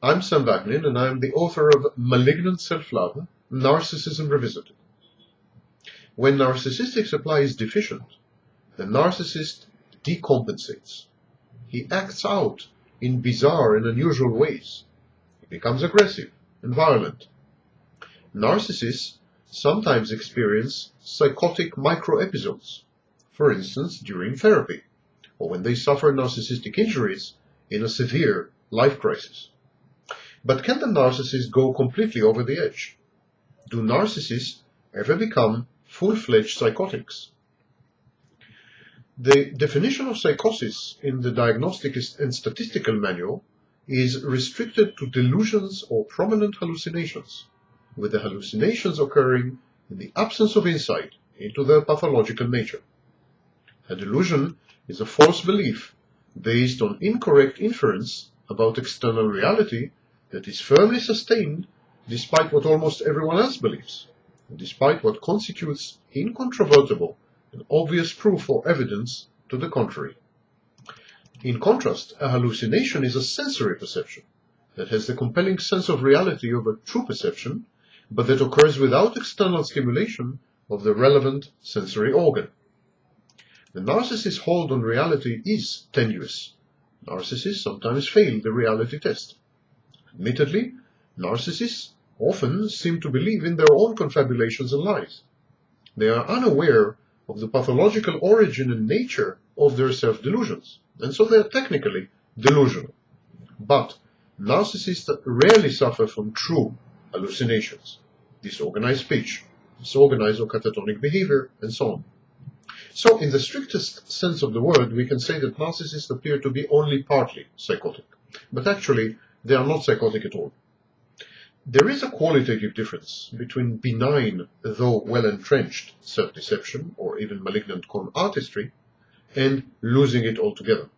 I'm Sam Vaknin, and I'm the author of Malignant Self-Love, Narcissism Revisited. When narcissistic supply is deficient, the narcissist decompensates. He acts out in bizarre and unusual ways. He becomes aggressive and violent. Narcissists sometimes experience psychotic micro-episodes, for instance during therapy, or when they suffer narcissistic injuries in a severe life crisis. But can the narcissist go completely over the edge? Do narcissists ever become full-fledged psychotics? The definition of psychosis in the Diagnostic and Statistical Manual is restricted to delusions or prominent hallucinations, with the hallucinations occurring in the absence of insight into their pathological nature. A delusion is a false belief based on incorrect inference about external reality that is firmly sustained despite what almost everyone else believes, and despite what constitutes incontrovertible and obvious proof or evidence to the contrary. In contrast, a hallucination is a sensory perception that has the compelling sense of reality of a true perception, but that occurs without external stimulation of the relevant sensory organ. The narcissist's hold on reality is tenuous. Narcissists sometimes fail the reality test. Admittedly, narcissists often seem to believe in their own confabulations and lies. They are unaware of the pathological origin and nature of their self-delusions, and so they are technically delusional. But narcissists rarely suffer from true hallucinations, disorganized speech, disorganized or catatonic behavior, and so on. So, in the strictest sense of the word, we can say that narcissists appear to be only partly psychotic, but actually they are not psychotic at all. There is a qualitative difference between benign, though well-entrenched, self-deception, or even malignant con artistry, and losing it altogether.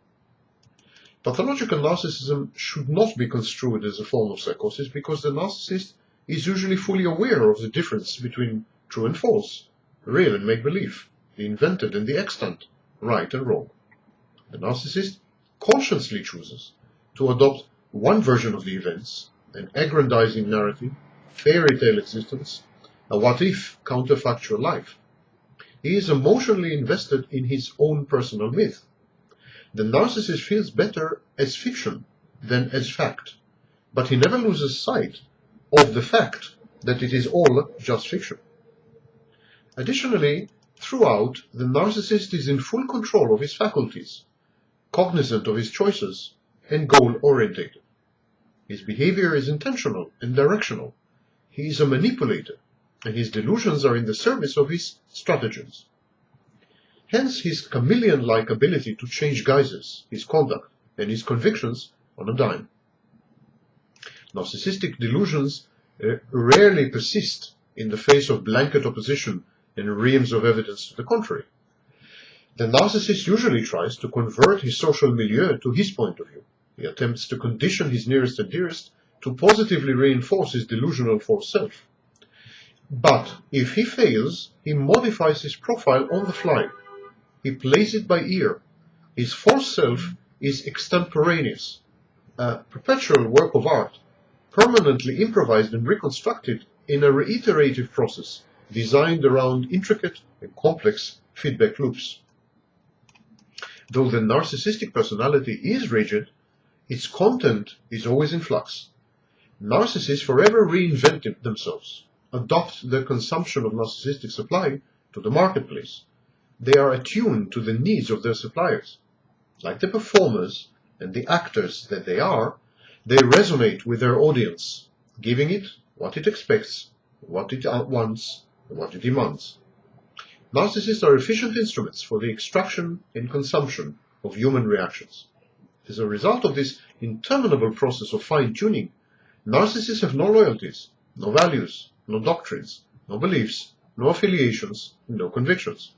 Pathological narcissism should not be construed as a form of psychosis because the narcissist is usually fully aware of the difference between true and false, real and make-believe, the invented and the extant, right and wrong. The narcissist consciously chooses to adopt one version of the events, an aggrandizing narrative, fairy tale existence, a what-if counterfactual life. He is emotionally invested in his own personal myth. The narcissist feels better as fiction than as fact, but he never loses sight of the fact that it is all just fiction. Additionally, throughout, the narcissist is in full control of his faculties, cognizant of his choices, and goal-orientated. His behavior is intentional and directional. He is a manipulator, and his delusions are in the service of his stratagems. Hence his chameleon-like ability to change guises, his conduct, and his convictions on a dime. Narcissistic delusions rarely persist in the face of blanket opposition and reams of evidence to the contrary. The narcissist usually tries to convert his social milieu to his point of view. He attempts to condition his nearest and dearest to positively reinforce his delusional false self. But if he fails, he modifies his profile on the fly. He plays it by ear. His false self is extemporaneous, a perpetual work of art, permanently improvised and reconstructed in a reiterative process designed around intricate and complex feedback loops. Though the narcissistic personality is rigid, its content is always in flux. Narcissists forever reinvent themselves, adopt their consumption of narcissistic supply to the marketplace. They are attuned to the needs of their suppliers. Like the performers and the actors that they are, they resonate with their audience, giving it what it expects, what it wants, and what it demands. Narcissists are efficient instruments for the extraction and consumption of human reactions. As a result of this interminable process of fine-tuning, narcissists have no loyalties, no values, no doctrines, no beliefs, no affiliations, and no convictions.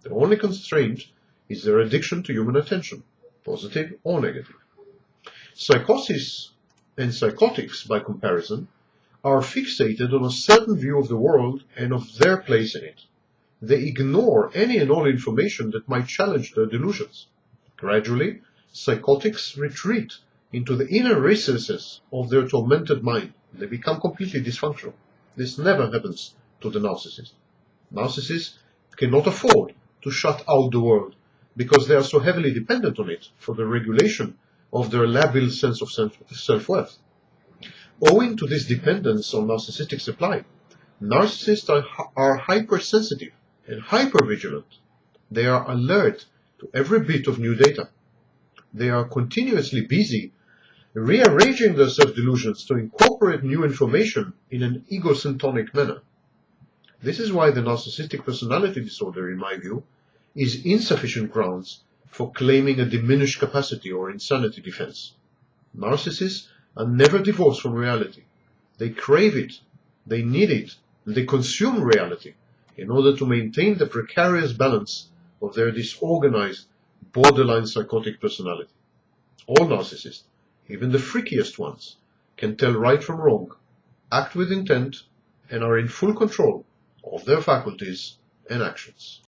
The only constraint is their addiction to human attention, positive or negative. Psychosis and psychotics, by comparison, are fixated on a certain view of the world and of their place in it. They ignore any and all information that might challenge their delusions. Gradually, psychotics retreat into the inner recesses of their tormented mind. They become completely dysfunctional. This never happens to the narcissist. Narcissists cannot afford to shut out the world because they are so heavily dependent on it for the regulation of their labil sense of self-worth. Owing to this dependence on narcissistic supply, narcissists are hypersensitive and hypervigilant. They are alert to every bit of new data. They are continuously busy rearranging their self-delusions to incorporate new information in an egocentric manner. This is why the narcissistic personality disorder, in my view, is insufficient grounds for claiming a diminished capacity or insanity defense. Narcissists are never divorced from reality. They crave it, they need it, and they consume reality in order to maintain the precarious balance of their disorganized, borderline psychotic personality. All narcissists, even the freakiest ones, can tell right from wrong, act with intent, and are in full control of their faculties and actions.